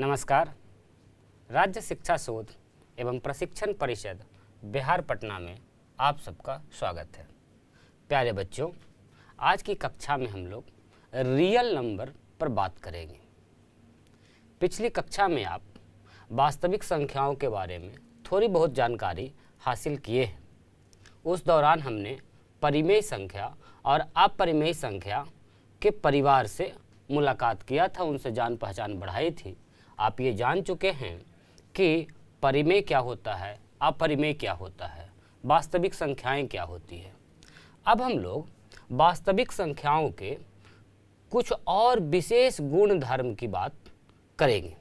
नमस्कार। राज्य शिक्षा शोध एवं प्रशिक्षण परिषद बिहार पटना में आप सबका स्वागत है। प्यारे बच्चों, आज की कक्षा में हम लोग रियल नंबर पर बात करेंगे। पिछली कक्षा में आप वास्तविक संख्याओं के बारे में थोड़ी बहुत जानकारी हासिल किए हैं। उस दौरान हमने परिमेय संख्या और अपरिमेय संख्या के परिवार से मुलाकात किया था, उनसे जान पहचान बढ़ाई थी। आप ये जान चुके हैं कि परिमेय क्या होता है, अपरिमेय क्या होता है, वास्तविक संख्याएं क्या होती है। अब हम लोग वास्तविक संख्याओं के कुछ और विशेष गुण धर्म की बात करेंगे।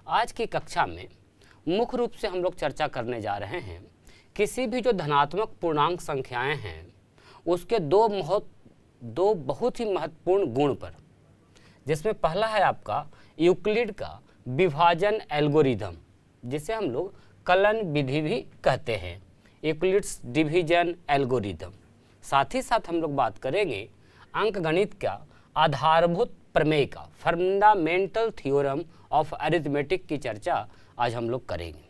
आज की कक्षा में मुख्य रूप से हम लोग चर्चा करने जा रहे हैं किसी भी जो धनात्मक पूर्णांक संख्याएं हैं उसके दो बहुत ही महत्वपूर्ण गुण पर, जिसमें पहला है आपका यूक्लिड का विभाजन एल्गोरिदम, जिसे हम लोग कलन विधि भी कहते हैं, यूक्लिड्स डिवीजन एल्गोरिदम। साथ ही साथ हम लोग बात करेंगे अंकगणित का आधारभूत प्रमेय का, फंडामेंटल थ्योरम ऑफ अरिथमेटिक की चर्चा आज हम लोग करेंगे।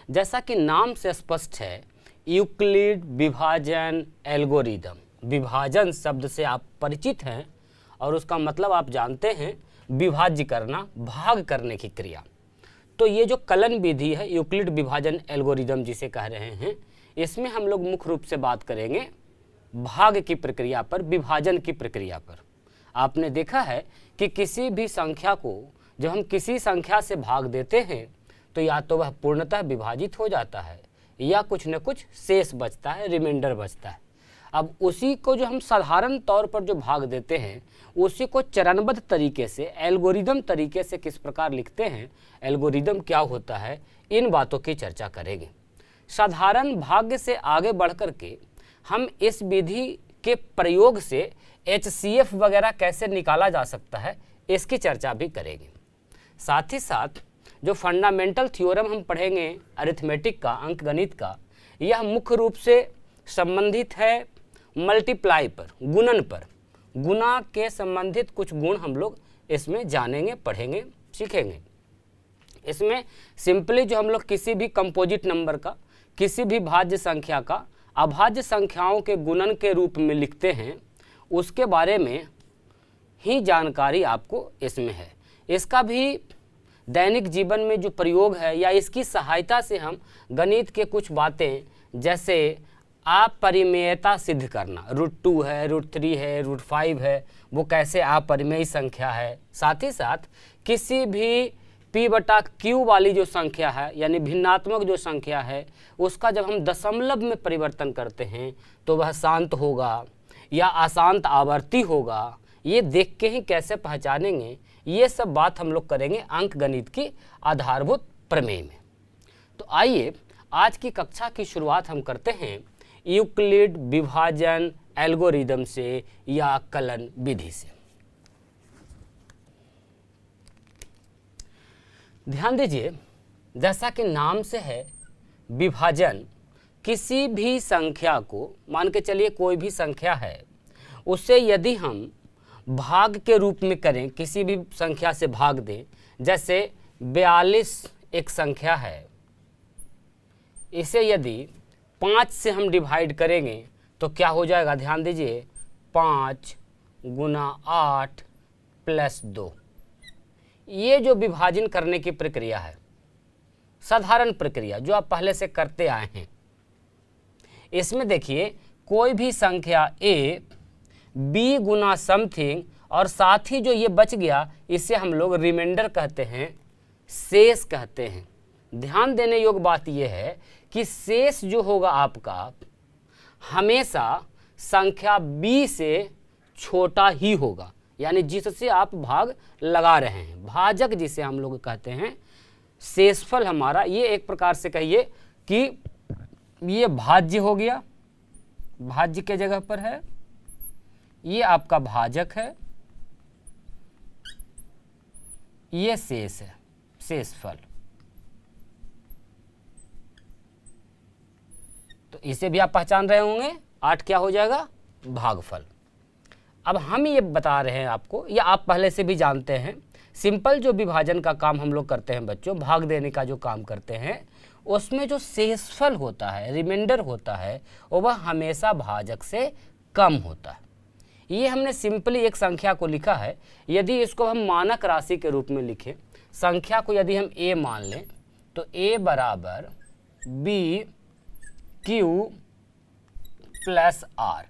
जैसा कि नाम से स्पष्ट है, यूक्लिड विभाजन एल्गोरिदम, विभाजन शब्द से आप परिचित हैं और उसका मतलब आप जानते हैं विभाज्य करना, भाग करने की क्रिया। तो ये जो कलन विधि है, यूक्लिड विभाजन एल्गोरिदम जिसे कह रहे हैं, इसमें हम लोग मुख्य रूप से बात करेंगे भाग की प्रक्रिया पर, विभाजन की प्रक्रिया पर। आपने देखा है कि किसी भी संख्या को जब हम किसी संख्या से भाग देते हैं तो या तो वह पूर्णतः विभाजित हो जाता है या कुछ न कुछ शेष बचता है, रिमाइंडर बचता है। अब उसी को जो हम साधारण तौर पर जो भाग देते हैं उसी को चरणबद्ध तरीके से, एल्गोरिदम तरीके से किस प्रकार लिखते हैं, एल्गोरिदम क्या होता है, इन बातों की चर्चा करेंगे। साधारण भाग से आगे बढ़ कर के हम इस विधि के प्रयोग से HCF वगैरह कैसे निकाला जा सकता है, इसकी चर्चा भी करेंगे। साथ ही साथ जो फंडामेंटल थ्योरम हम पढ़ेंगे अरिथमेटिक का, अंकगणित का, यह मुख्य रूप से संबंधित है मल्टीप्लाई पर, गुणन पर। गुणा के संबंधित कुछ गुण हम लोग इसमें जानेंगे, पढ़ेंगे, सीखेंगे। इसमें सिंपली जो हम लोग किसी भी कंपोजिट नंबर का, किसी भी भाज्य संख्या का अभाज्य संख्याओं के गुणन के रूप में लिखते हैं, उसके बारे में ही जानकारी आपको इसमें है। इसका भी दैनिक जीवन में जो प्रयोग है या इसकी सहायता से हम गणित के कुछ बातें, जैसे अपरिमेयता सिद्ध करना, √2 है, √3 है, √5 है, वो कैसे अपरिमेय संख्या है। साथ ही साथ किसी भी P/Q वाली जो संख्या है, यानी भिन्नात्मक जो संख्या है, उसका जब हम दशमलव में परिवर्तन करते हैं तो वह शांत होगा या अशांत आवर्ती होगा, ये देख के ही कैसे पहचानेंगे, ये सब बात हम लोग करेंगे अंकगणित की आधारभूत प्रमेय में। तो आइए आज की कक्षा की शुरुआत हम करते हैं यूक्लिड विभाजन एल्गोरिदम से या कलन विधि से। ध्यान दीजिए, जैसा कि नाम से है विभाजन, किसी भी संख्या को, मान के चलिए कोई भी संख्या है, उसे यदि हम भाग के रूप में करें, किसी भी संख्या से भाग दें, जैसे 42 एक संख्या है, इसे यदि 5 से हम डिवाइड करेंगे तो क्या हो जाएगा, ध्यान दीजिए, 5 × 8 + 2। ये जो विभाजन करने की प्रक्रिया है, साधारण प्रक्रिया जो आप पहले से करते आए हैं, इसमें देखिए कोई भी संख्या A B × समथिंग, और साथ ही जो ये बच गया इसे हम लोग रिमाइंडर कहते हैं, शेष कहते हैं। ध्यान देने योग्य बात यह है कि शेष जो होगा आपका हमेशा संख्या B से छोटा ही होगा, यानी जिससे आप भाग लगा रहे हैं, भाजक जिसे हम लोग कहते हैं, शेषफल हमारा, ये एक प्रकार से कहिए कि ये भाज्य हो गया, भाज्य के जगह पर है, ये आपका भाजक है, ये शेष है, शेषफल। तो इसे भी आप पहचान रहे होंगे, 8 क्या हो जाएगा, भागफल। अब हम ये बता रहे हैं आपको, या आप पहले से भी जानते हैं सिंपल जो विभाजन का काम हम लोग करते हैं बच्चों, भाग देने का जो काम करते हैं, उसमें जो शेषफल होता है, रिमाइंडर होता है, वह हमेशा भाजक से कम होता है। ये हमने सिंपली एक संख्या को लिखा है। यदि इसको हम मानक राशि के रूप में लिखें, संख्या को यदि हम a मान लें, तो a बराबर b q प्लस r,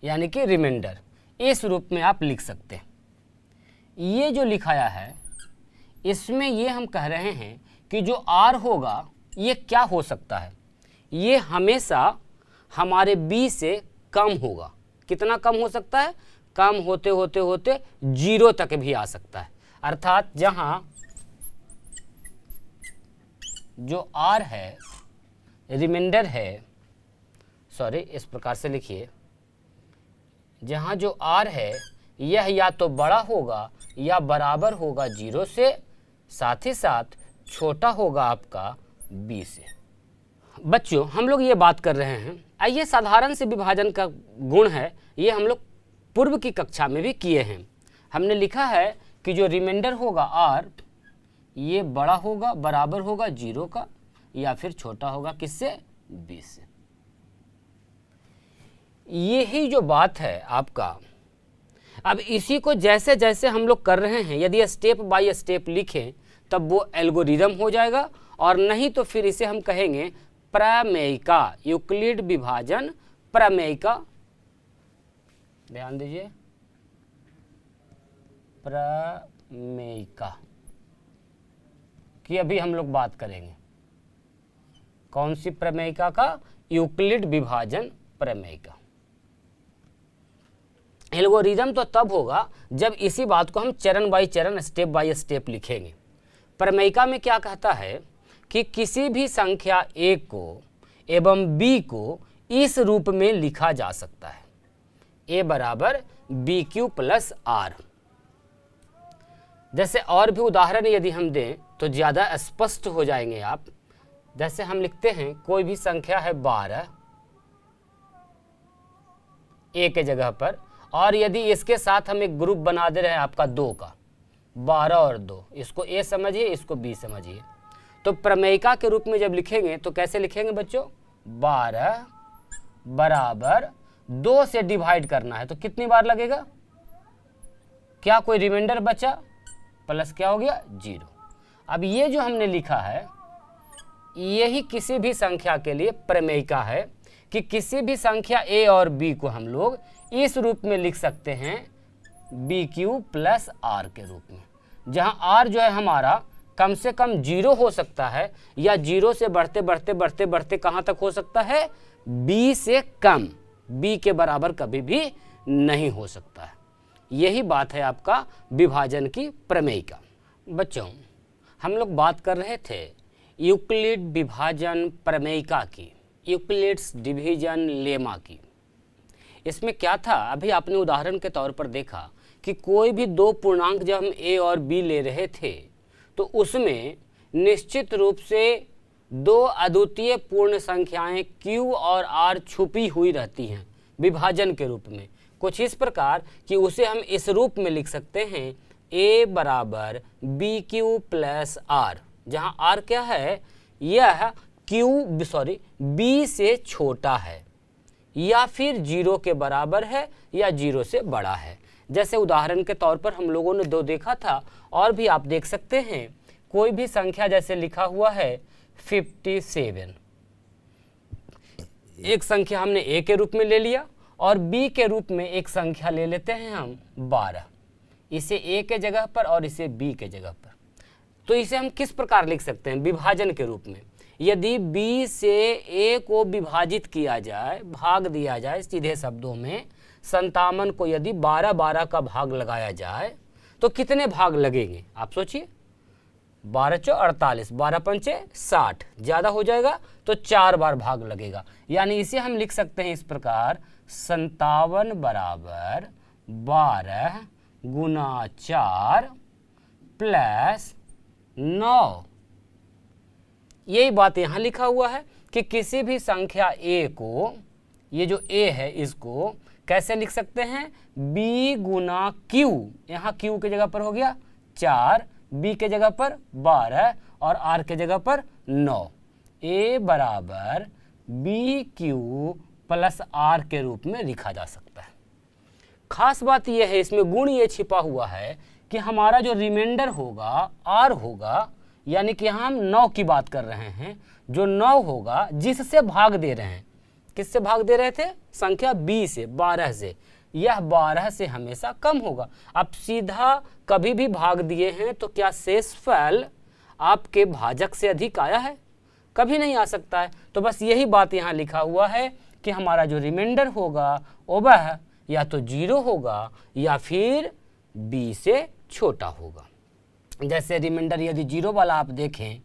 यानी कि रिमाइंडर, इस रूप में आप लिख सकते हैं। ये जो लिखाया है, इसमें ये हम कह रहे हैं कि जो r होगा ये क्या हो सकता है, ये हमेशा हमारे b से कम होगा। कितना कम हो सकता है? कम होते होते होते 0 तक भी आ सकता है। अर्थात जहां जो r है, रिमाइंडर है, सॉरी इस प्रकार से लिखिए, जहां जो r है यह या तो बड़ा होगा या बराबर होगा 0 से, साथ ही साथ छोटा होगा आपका b से। बच्चों हम लोग ये बात कर रहे हैं, आइए साधारण से विभाजन का गुण है, ये हम लोग पूर्व की कक्षा में भी किए हैं। हमने लिखा है कि जो रिमाइंडर होगा r, ये बड़ा होगा, बराबर होगा 0 का, या फिर छोटा होगा किससे? b से। यही जो बात है आपका, अब इसी को जैसे जैसे हम लोग कर रहे हैं, यदि स्टेप बाय स्टेप लिखें तब वो एल्गोरिदम हो जाएगा, और नहीं तो फिर इसे हम कहेंगे प्रमेयिका, यूक्लिड विभाजन प्रमेयिका। ध्यान दीजिए, प्रमेयिका की अभी हम लोग बात करेंगे। कौन सी प्रमेयिका का? यूक्लिड विभाजन प्रमेयिका। एल्गोरिदम तो तब होगा जब इसी बात को हम चरण बाई चरण, स्टेप बाय स्टेप लिखेंगे। प्रमेयिका में क्या कहता है कि किसी भी संख्या a को एवं b को इस रूप में लिखा जा सकता है, a बराबर बी क्यू प्लस r। जैसे और भी उदाहरण यदि हम दें तो ज़्यादा स्पष्ट हो जाएंगे आप। जैसे हम लिखते हैं कोई भी संख्या है 12 a के जगह पर, और यदि इसके साथ हम एक ग्रुप बना दे रहे हैं आपका 2 का, 12 और 2, इसको a समझिए, इसको b समझिए, तो प्रमेयिका के रूप में जब लिखेंगे तो कैसे लिखेंगे बच्चों? 12 बराबर 2 से डिवाइड करना है तो कितनी बार लगेगा? क्या कोई रिमाइंडर बचा? प्लस क्या हो गया? 0। अब ये जो हमने लिखा है, यही किसी भी संख्या के लिए प्रमेयिका है कि किसी भी संख्या a और b को हम लोग इस रूप में लिख सकते हैं, बी क्यू प्लस r के रूप में, जहां r जो है हमारा कम से कम 0 हो सकता है, या 0 से बढ़ते बढ़ते बढ़ते बढ़ते कहाँ तक हो सकता है? b से कम, b के बराबर कभी भी नहीं हो सकता है। यही बात है आपका विभाजन की प्रमेयिका। बच्चों हम लोग बात कर रहे थे यूक्लिड विभाजन प्रमेयिका की, यूक्लिड्स डिवीजन लेमा की। इसमें क्या था, अभी आपने उदाहरण के तौर पर देखा कि कोई भी दो पूर्णांक जब हम a और b ले रहे थे तो उसमें निश्चित रूप से दो अद्वितीय पूर्ण संख्याएं q और r छुपी हुई रहती हैं विभाजन के रूप में, कुछ इस प्रकार कि उसे हम इस रूप में लिख सकते हैं a बराबर बी क्यू प्लस r, जहाँ r क्या है? यह b से छोटा है या फिर 0 के बराबर है या 0 से बड़ा है। जैसे उदाहरण के तौर पर हम लोगों ने 2 देखा था, और भी आप देख सकते हैं। कोई भी संख्या जैसे लिखा हुआ है 57, एक संख्या हमने a के रूप में ले लिया और b के रूप में एक संख्या ले लेते हैं हम 12, इसे a के जगह पर और इसे b के जगह पर। तो इसे हम किस प्रकार लिख सकते हैं? विभाजन के रूप में। यदि b से a को विभाजित किया जाए, भाग दिया जाए, सीधे शब्दों में 57 को यदि 12 का भाग लगाया जाए तो कितने भाग लगेंगे? आप सोचिए, 12 × 48, 12 × 5 = 60, ज़्यादा हो जाएगा तो 4 बार भाग लगेगा। यानी इसे हम लिख सकते हैं इस प्रकार, 57 बराबर 12 × 4 प्लस 9। यही बात यहाँ लिखा हुआ है कि किसी भी संख्या a को, ये जो a है इसको कैसे लिख सकते हैं? b × q, यहाँ q की जगह पर हो गया 4, बी के जगह पर 12 और आर के जगह पर 9। ए बराबर बी क्यू प्लस आर के रूप में लिखा जा सकता है। खास बात यह है, इसमें गुण ये छिपा हुआ है कि हमारा जो रिमाइंडर होगा आर होगा, यानी कि हम 9 की बात कर रहे हैं, जो 9 होगा जिससे भाग दे रहे हैं, किससे भाग दे रहे थे, संख्या b से, 12 से, यह 12 से हमेशा कम होगा। आप सीधा कभी भी भाग दिए हैं तो क्या शेषफल आपके भाजक से अधिक आया है? कभी नहीं आ सकता है। तो बस यही बात यहाँ लिखा हुआ है कि हमारा जो रिमाइंडर होगा वह या तो 0 होगा या फिर b से छोटा होगा। जैसे रिमाइंडर यदि 0 वाला आप देखें,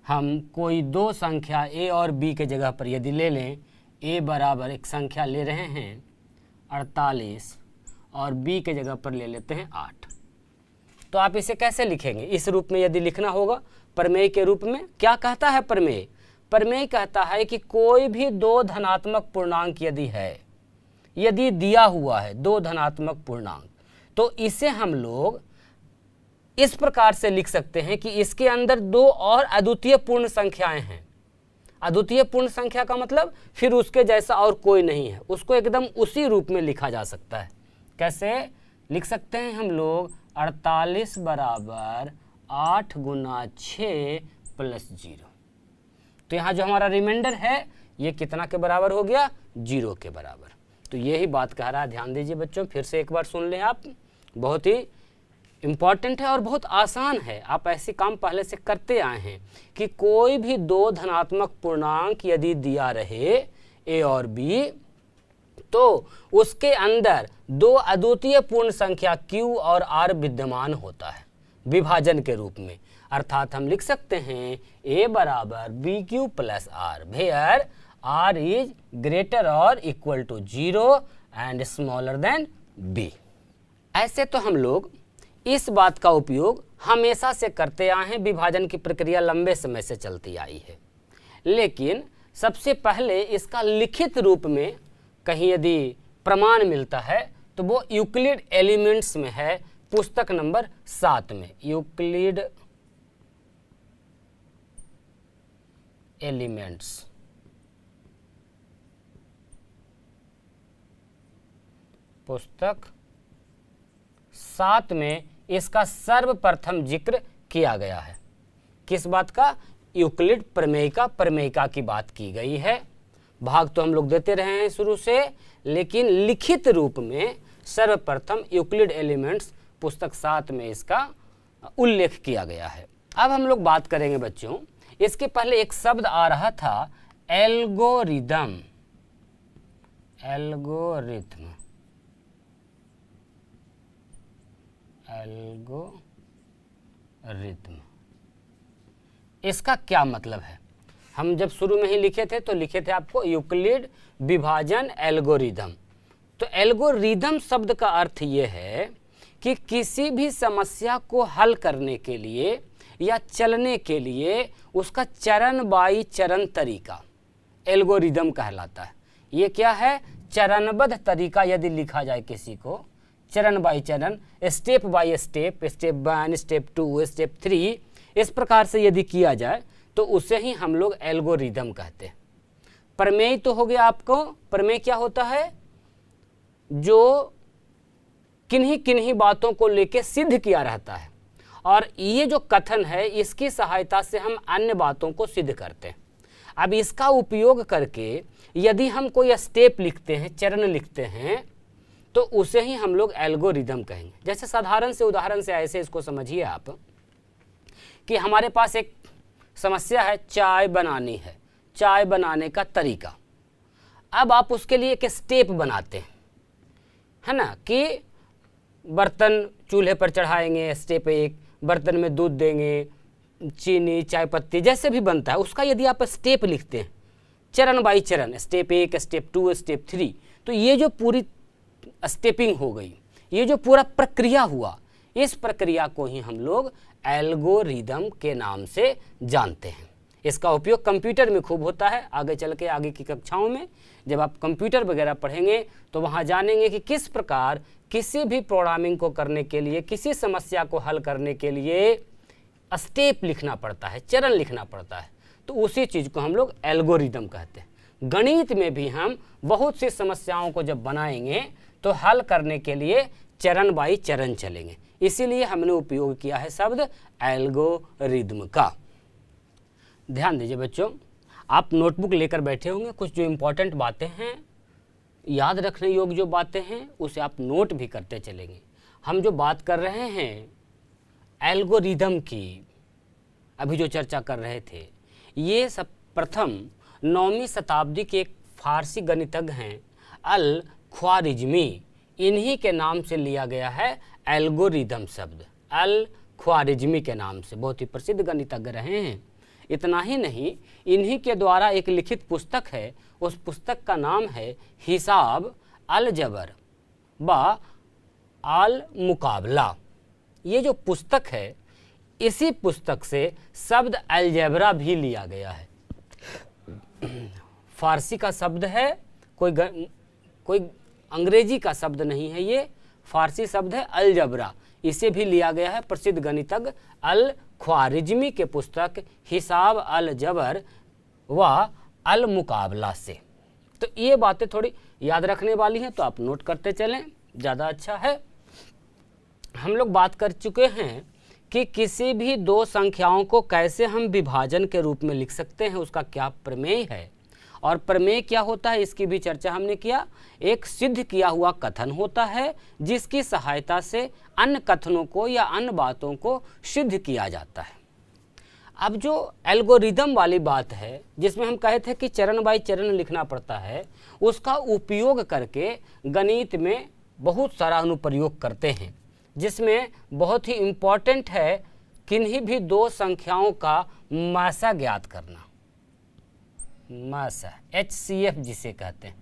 हम कोई दो संख्या a और b के जगह पर यदि ले लें, a बराबर एक संख्या ले रहे हैं 48 और b के जगह पर ले लेते हैं 8, तो आप इसे कैसे लिखेंगे? इस रूप में यदि लिखना होगा प्रमेय के रूप में। क्या कहता है प्रमेय? प्रमेय कहता है कि कोई भी दो धनात्मक पूर्णांक यदि है, यदि दिया हुआ है दो धनात्मक पूर्णांक, तो इसे हम लोग इस प्रकार से लिख सकते हैं कि इसके अंदर दो और अद्वितीय पूर्ण संख्याएं हैं। अद्वितीय पूर्ण संख्या का मतलब फिर उसके जैसा और कोई नहीं है, उसको एकदम उसी रूप में लिखा जा सकता है। कैसे लिख सकते हैं हम लोग? 48 बराबर 8 गुना 6 प्लस 0। तो यहाँ जो हमारा रिमाइंडर है ये कितना के बराबर हो गया? 0 के बराबर। तो यही बात कह रहा है, ध्यान दीजिए बच्चों, फिर से एक बार सुन लें आप, बहुत ही इम्पॉर्टेंट है और बहुत आसान है। आप ऐसे काम पहले से करते आए हैं कि कोई भी दो धनात्मक पूर्णांक यदि दिया रहे a और b, तो उसके अंदर दो अद्वितीय पूर्ण संख्या q और r विद्यमान होता है विभाजन के रूप में। अर्थात हम लिख सकते हैं a बराबर b q plus r, where r is greater और equal to 0 and smaller than b। ऐसे तो हम लोग इस बात का उपयोग हमेशा से करते आए हैं, विभाजन की प्रक्रिया लंबे समय से चलती आई है। लेकिन सबसे पहले इसका लिखित रूप में कहीं यदि प्रमाण मिलता है तो वो यूक्लिड एलिमेंट्स में है, पुस्तक नंबर 7 में। यूक्लिड एलिमेंट्स, पुस्तक 7 में इसका सर्वप्रथम जिक्र किया गया है। किस बात का? यूक्लिड प्रमेयिका की बात की गई है। भाग तो हम लोग देते रहे हैं शुरू से, लेकिन लिखित रूप में सर्वप्रथम यूक्लिड एलिमेंट्स पुस्तक 7 में इसका उल्लेख किया गया है। अब हम लोग बात करेंगे बच्चों, इसके पहले एक शब्द आ रहा था एल्गोरिदम। एल्गोरिथम, एल्गोरिथम, इसका क्या मतलब है? हम जब शुरू में ही लिखे थे तो लिखे थे आपको यूक्लिड विभाजन एल्गोरिदम। तो एल्गोरिदम शब्द का अर्थ ये है कि किसी भी समस्या को हल करने के लिए या चलने के लिए उसका चरण बाई चरण तरीका एल्गोरिदम कहलाता है। ये क्या है? चरणबद्ध तरीका यदि लिखा जाए किसी को, चरण बाई चरण, step by step, step 1, step 2, step 3, इस प्रकार से यदि किया जाए तो उसे ही हम लोग एल्गोरिदम कहते हैं। प्रमेय तो हो गया आपको, प्रमेय क्या होता है? जो किन्हीं किन्हीं बातों को लेके सिद्ध किया रहता है, और ये जो कथन है इसकी सहायता से हम अन्य बातों को सिद्ध करते हैं। अब इसका उपयोग करके यदि हम कोई स्टेप लिखते हैं, चरण लिखते हैं, तो उसे ही हम लोग एल्गोरिदम कहेंगे। जैसे साधारण से उदाहरण से ऐसे इसको समझिए आप कि हमारे पास एक समस्या है, चाय बनानी है, चाय बनाने का तरीका। अब आप उसके लिए एक स्टेप बनाते हैं, है ना, कि बर्तन चूल्हे पर चढ़ाएंगे, स्टेप 1, बर्तन में दूध देंगे, चीनी, चाय पत्ती, जैसे भी बनता है उसका यदि आप स्टेप लिखते हैं चरण बाई चरण, स्टेप 1, स्टेप 2, स्टेप 3, तो ये जो पूरी स्टेपिंग हो गई, ये जो पूरा प्रक्रिया हुआ, इस प्रक्रिया को ही हम लोग एल्गोरिदम के नाम से जानते हैं। इसका उपयोग कंप्यूटर में खूब होता है। आगे चल के आगे की कक्षाओं में जब आप कंप्यूटर वगैरह पढ़ेंगे तो वहाँ जानेंगे कि किस प्रकार किसी भी प्रोग्रामिंग को करने के लिए, किसी समस्या को हल करने के लिए स्टेप लिखना पड़ता है, चरण लिखना पड़ता है। तो उसी चीज़ को हम लोग एल्गोरिदम कहते हैं। गणित में भी हम बहुत सी समस्याओं को जब बनाएंगे तो हल करने के लिए चरण बाई चरण चलेंगे, इसीलिए हमने उपयोग किया है शब्द एल्गोरिदम का। ध्यान दीजिए बच्चों, आप नोटबुक लेकर बैठे होंगे, कुछ जो इम्पोर्टेंट बातें हैं, याद रखने योग्य जो बातें हैं उसे आप नोट भी करते चलेंगे। हम जो बात कर रहे हैं एल्गोरिदम की, अभी जो चर्चा कर रहे थे, ये सब प्रथम 9वीं शताब्दी के एक फारसी गणितज्ञ हैं अल ख्वारिज़मी, इन्हीं के नाम से लिया गया है एल्गोरिदम शब्द। अल ख्वारिज़मी के नाम से बहुत ही प्रसिद्ध गणितज्ञ रहे हैं। इतना ही नहीं, इन्हीं के द्वारा एक लिखित पुस्तक है, उस पुस्तक का नाम है हिसाब अल जबर व अल मुकाबला। ये जो पुस्तक है, इसी पुस्तक से शब्द अलजेब्रा भी लिया गया है। फारसी का शब्द है, कोई अंग्रेजी का शब्द नहीं है, ये फारसी शब्द है अलजबरा, इसे भी लिया गया है प्रसिद्ध गणितज्ञ अल ख्वारिज़मी के पुस्तक हिसाब अल जबर व अल मुकाबला से। तो ये बातें थोड़ी याद रखने वाली हैं, तो आप नोट करते चलें, ज़्यादा अच्छा है। हम लोग बात कर चुके हैं कि किसी भी दो संख्याओं को कैसे हम विभाजन के रूप में लिख सकते हैं, उसका क्या प्रमेय है और प्रमेय क्या होता है, इसकी भी चर्चा हमने किया। एक सिद्ध किया हुआ कथन होता है जिसकी सहायता से अन्य कथनों को या अन्य बातों को सिद्ध किया जाता है। अब जो एल्गोरिदम वाली बात है, जिसमें हम कहे थे कि चरण बाई चरण लिखना पड़ता है, उसका उपयोग करके गणित में बहुत सारा अनुप्रयोग करते हैं, जिसमें बहुत ही इम्पॉर्टेंट है किन्हीं भी दो संख्याओं का मासा ज्ञात करना। मासा HCF जिसे कहते हैं,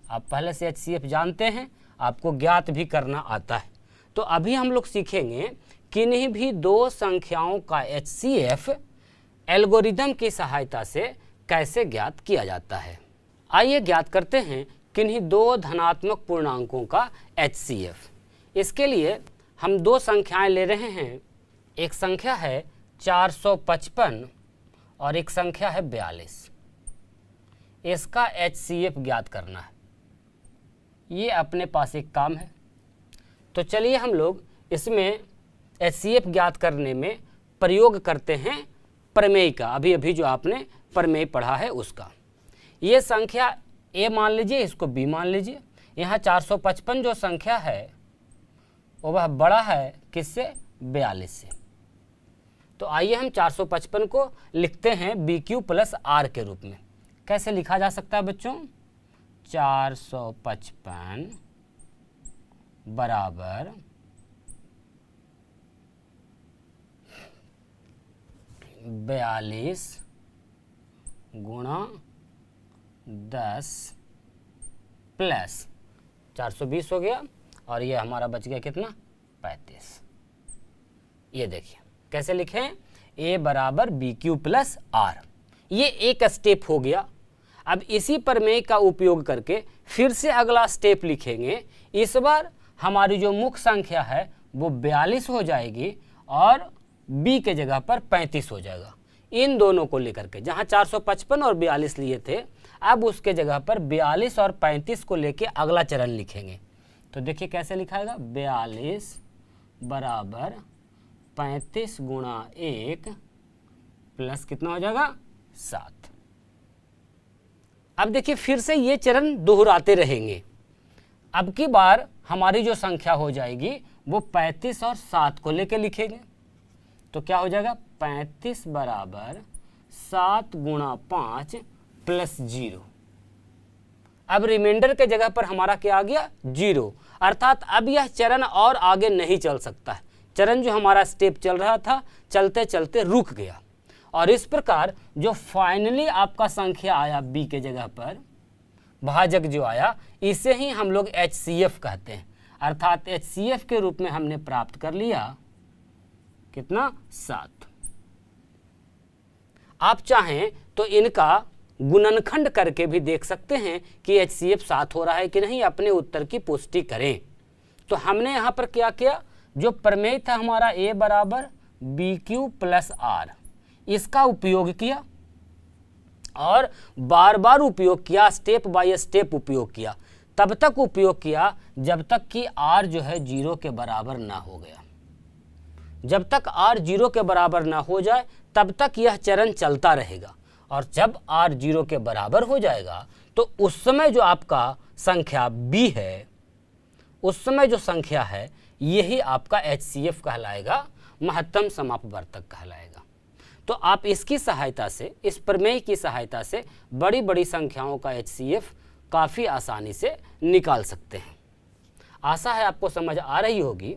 आप पहले से HCF जानते हैं, आपको ज्ञात भी करना आता है। तो अभी हम लोग सीखेंगे किन्हीं भी दो संख्याओं का HCF एल्गोरिदम की सहायता से कैसे ज्ञात किया जाता है। आइए ज्ञात करते हैं किन्हीं दो धनात्मक पूर्णांकों का HCF। इसके लिए हम दो संख्याएं ले रहे हैं, एक संख्या है 455 और एक संख्या है 42। इसका HCF ज्ञात करना है, ये अपने पास एक काम है। तो चलिए हम लोग इसमें HCF ज्ञात करने में प्रयोग करते हैं प्रमेय का, अभी अभी जो आपने प्रमेय पढ़ा है उसका। ये संख्या A मान लीजिए, इसको B मान लीजिए। यहाँ 455 जो संख्या है वह बड़ा है किससे? 42 से। तो आइए हम 455 को लिखते हैं BQ प्लस R के रूप में। कैसे लिखा जा सकता है बच्चों? 455 बराबर 42 गुणा 10 प्लस 420 हो गया, और ये हमारा बच गया कितना? 35। ये देखिए कैसे लिखें, A बराबर BQ प्लस R। ये एक स्टेप हो गया। अब इसी प्रमेय का उपयोग करके फिर से अगला स्टेप लिखेंगे। इस बार हमारी जो मुख्य संख्या है वो 42 हो जाएगी और B के जगह पर 35 हो जाएगा। इन दोनों को लेकर के, जहाँ 455 और 42 लिए थे, अब उसके जगह पर 42 और 35 को लेके अगला चरण लिखेंगे। तो देखिए कैसे लिखाएगा, 42 बराबर 35 गुणा 1 प्लस कितना हो जाएगा? 7। अब देखिए फिर से ये चरण दोहराते रहेंगे। अब की बार हमारी जो संख्या हो जाएगी वो 35 और 7 को लेके लिखेंगे। तो क्या हो जाएगा, 35 बराबर 7 गुणा 5 प्लस 0। अब रिमाइंडर के जगह पर हमारा क्या आ गया? 0। अर्थात अब यह चरण और आगे नहीं चल सकता है। चरण जो हमारा स्टेप चल रहा था, चलते चलते रुक गया। और इस प्रकार जो फाइनली आपका संख्या आया B के जगह पर, भाजक जो आया, इसे ही हम लोग HCF कहते हैं। अर्थात HCF के रूप में हमने प्राप्त कर लिया कितना? 7। आप चाहें तो इनका गुणनखंड करके भी देख सकते हैं कि HCF 7 हो रहा है कि नहीं, अपने उत्तर की पुष्टि करें। तो हमने यहाँ पर क्या किया, जो प्रमेय था हमारा A बराबर BQ प्लस R, इसका उपयोग किया और बार बार उपयोग किया, स्टेप बाय स्टेप उपयोग किया। तब तक उपयोग किया जब तक कि R जो है 0 के बराबर ना हो गया। जब तक R 0 के बराबर ना हो जाए तब तक यह चरण चलता रहेगा, और जब R 0 के बराबर हो जाएगा तो उस समय जो आपका संख्या B है, उस समय जो संख्या है यही आपका HCF कहलाएगा, महत्तम समापवर्तक कहलाएगा। तो आप इसकी सहायता से, इस प्रमेय की सहायता से बड़ी बड़ी संख्याओं का HCF काफ़ी आसानी से निकाल सकते हैं। आशा है आपको समझ आ रही होगी।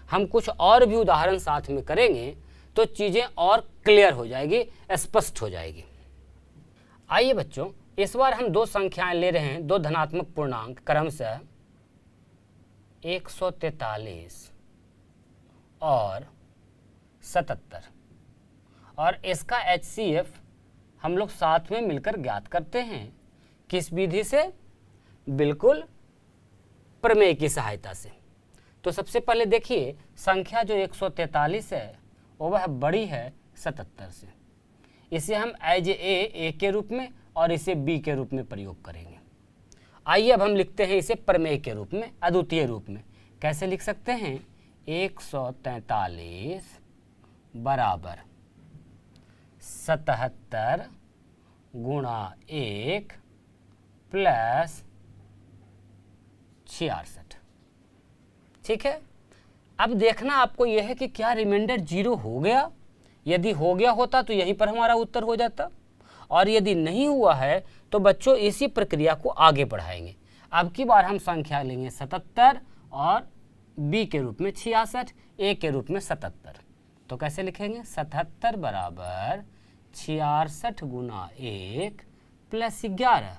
हम कुछ और भी उदाहरण साथ में करेंगे तो चीज़ें और क्लियर हो जाएगी, स्पष्ट हो जाएगी। आइए बच्चों, इस बार हम दो संख्याएं ले रहे हैं, दो धनात्मक पूर्णांक क्रमशः 143 और 77, और इसका HCF हम लोग साथ में मिलकर ज्ञात करते हैं। किस विधि से? बिल्कुल प्रमेय की सहायता से। तो सबसे पहले देखिए, संख्या जो 143 है वो वह बड़ी है 77 से। इसे हम एज ए के रूप में और इसे बी के रूप में प्रयोग करेंगे। आइए अब हम लिखते हैं इसे प्रमेय के रूप में, अद्वितीय रूप में। कैसे लिख सकते हैं? 143 बराबर 77 गुणा 1 प्लस 66। ठीक है, अब देखना आपको यह है कि क्या रिमाइंडर 0 हो गया। यदि हो गया होता तो यहीं पर हमारा उत्तर हो जाता, और यदि नहीं हुआ है तो बच्चों इसी प्रक्रिया को आगे बढ़ाएंगे। अब की बार हम संख्या लेंगे 77 और बी के रूप में 66, ए के रूप में 77। तो कैसे लिखेंगे? 77 बराबर 66 गुना 1 प्लस 11।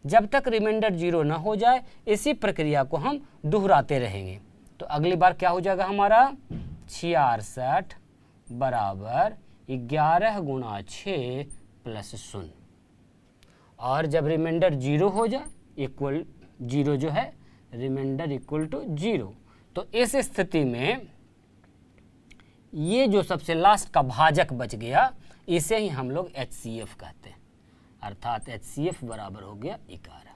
जब तक रिमाइंडर 0 ना हो जाए इसी प्रक्रिया को हम दोहराते रहेंगे। तो अगली बार क्या हो जाएगा हमारा? 66 बराबर 11 गुना 6 प्लस 0। और जब रिमाइंडर 0 हो जाए, इक्वल 0 जो है रिमाइंडर इक्वल टू 0, तो इस स्थिति में ये जो सबसे लास्ट का भाजक बच गया इसे ही हम लोग HCF कहते हैं, अर्थात HCF बराबर हो गया 11।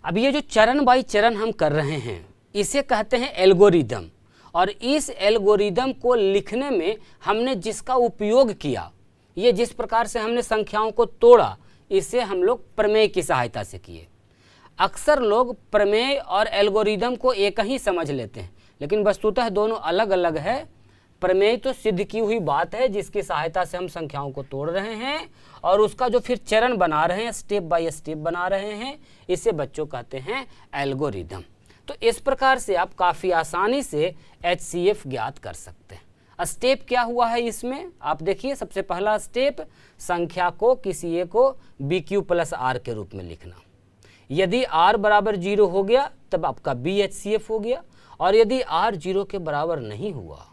अब ये जो चरण बाई चरण हम कर रहे हैं इसे कहते हैं एल्गोरिदम, और इस एल्गोरिदम को लिखने में हमने जिसका उपयोग किया, ये जिस प्रकार से हमने संख्याओं को तोड़ा, इसे हम लोग प्रमेय की सहायता से किए। अक्सर लोग प्रमेय और एल्गोरिदम को एक ही समझ लेते हैं, लेकिन वस्तुतः दोनों अलग अलग है। प्रमेय तो सिद्ध की हुई बात है जिसकी सहायता से हम संख्याओं को तोड़ रहे हैं, और उसका जो फिर चरण बना रहे हैं, स्टेप बाय स्टेप बना रहे हैं, इसे बच्चों कहते हैं एल्गोरिदम। तो इस प्रकार से आप काफ़ी आसानी से HCF ज्ञात कर सकते हैं। स्टेप क्या हुआ है इसमें? आप देखिए, सबसे पहला स्टेप, संख्या को किसी एक को BQ प्लस R के रूप में लिखना। यदि R बराबर 0 हो गया तब आपका B HCF हो गया, और यदि R 0 के बराबर नहीं हुआ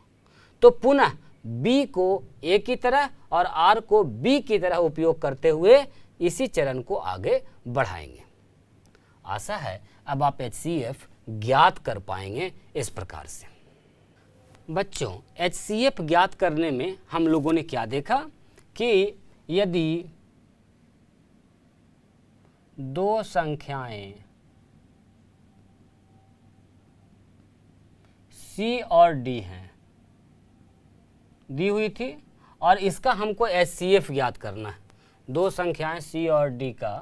तो पुनः B को A की तरह और R को B की तरह उपयोग करते हुए इसी चरण को आगे बढ़ाएंगे। आशा है अब आप HCF ज्ञात कर पाएंगे इस प्रकार से। बच्चों, HCF ज्ञात करने में हम लोगों ने क्या देखा कि यदि दो संख्याएं C और D हैं, दी हुई थी, और इसका हमको HCF ज्ञात करना है। दो संख्याएं C और D का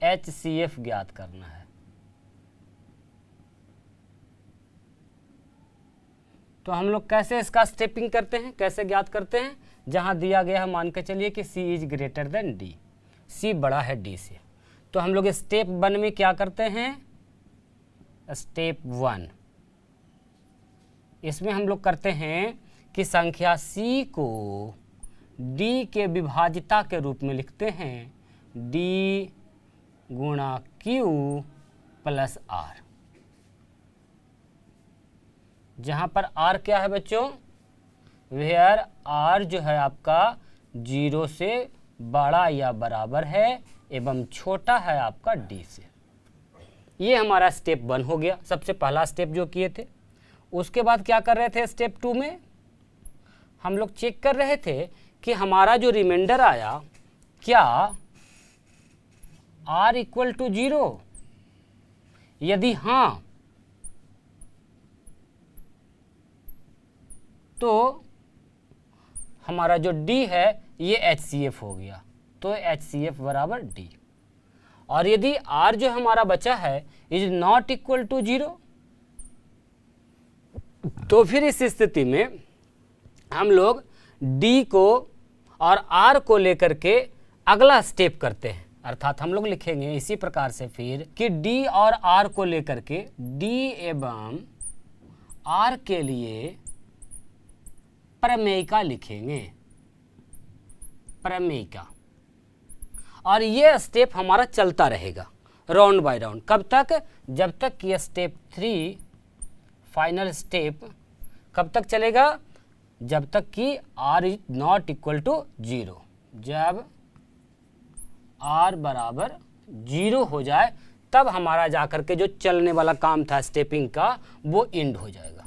HCF ज्ञात करना है। तो हम लोग कैसे इसका स्टेपिंग करते हैं, कैसे ज्ञात करते हैं? जहां दिया गया है, मान के चलिए कि C is greater than D, C बड़ा है D से, तो हम लोग स्टेप 1 में क्या करते हैं? स्टेप 1 इसमें हम लोग करते हैं कि संख्या C को D के विभाजिता के रूप में लिखते हैं, D गुणा Q प्लस R, जहां पर R क्या है बच्चों? वेयर आर जो है आपका 0 से बड़ा या बराबर है एवं छोटा है आपका डी से। ये हमारा स्टेप 1 हो गया, सबसे पहला स्टेप जो किए थे। उसके बाद क्या कर रहे थे, स्टेप 2 में हम लोग चेक कर रहे थे कि हमारा जो रिमाइंडर आया क्या r इक्वल टू 0, यदि हाँ तो हमारा जो d है ये HCF हो गया, तो HCF बराबर d। और यदि r जो हमारा बचा है इज नॉट इक्वल टू 0, तो फिर इस स्थिति में हम लोग d को और r को लेकर के अगला स्टेप करते हैं, अर्थात हम लोग लिखेंगे इसी प्रकार से फिर कि d और r को लेकर के d एवं r के लिए प्रमेयिका लिखेंगे, प्रमेयिका। और ये स्टेप हमारा चलता रहेगा राउंड बाय राउंड, कब तक, जब तक ये स्टेप 3 फाइनल स्टेप कब तक चलेगा, जब तक कि r is not equal to 0। जब r बराबर 0 हो जाए तब हमारा जाकर के जो चलने वाला काम था स्टेपिंग का वो एंड हो जाएगा।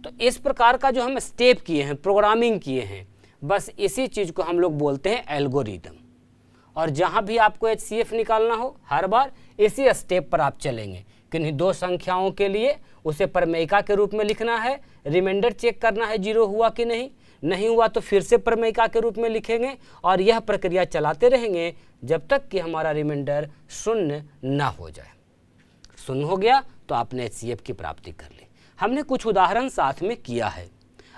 तो इस प्रकार का जो हम स्टेप किए हैं, प्रोग्रामिंग किए हैं, बस इसी चीज को हम लोग बोलते हैं एल्गोरिदम। और जहां भी आपको HCF निकालना हो हर बार इसी स्टेप पर आप चलेंगे। किन्हीं दो संख्याओं के लिए उसे प्रमेयिका के रूप में लिखना है, रिमाइंडर चेक करना है 0 हुआ कि नहीं, नहीं हुआ तो फिर से प्रमेयिका के रूप में लिखेंगे और यह प्रक्रिया चलाते रहेंगे जब तक कि हमारा रिमाइंडर 0 ना हो जाए। 0 हो गया तो आपने HCF की प्राप्ति कर ली। हमने कुछ उदाहरण साथ में किया है।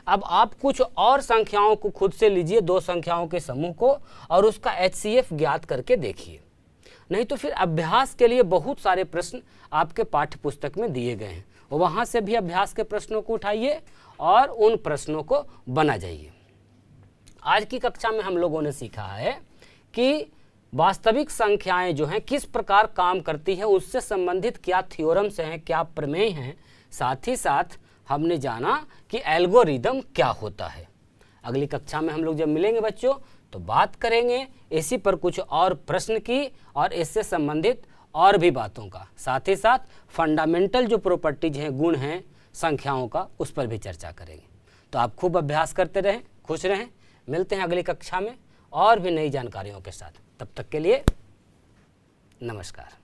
अब आप कुछ और संख्याओं को खुद से लीजिए, 2 संख्याओं के समूह को, और उसका HCF ज्ञात करके देखिए। नहीं तो फिर अभ्यास के लिए बहुत सारे प्रश्न आपके पाठ्य पुस्तक में दिए गए हैं, वहाँ से भी अभ्यास के प्रश्नों को उठाइए और उन प्रश्नों को बना जाइए। आज की कक्षा में हम लोगों ने सीखा है कि वास्तविक संख्याएं जो हैं किस प्रकार काम करती है, उससे संबंधित क्या थ्योरम्स हैं, क्या प्रमेय हैं। साथ ही साथ हमने जाना कि एल्गोरिदम क्या होता है। अगली कक्षा में हम लोग जब मिलेंगे बच्चों तो बात करेंगे इसी पर कुछ और प्रश्न की और इससे संबंधित और भी बातों का। साथ ही साथ फंडामेंटल जो प्रॉपर्टीज हैं, गुण हैं संख्याओं का, उस पर भी चर्चा करेंगे। तो आप खूब अभ्यास करते रहें, खुश रहें। मिलते हैं अगली कक्षा में और भी नई जानकारियों के साथ। तब तक के लिए नमस्कार।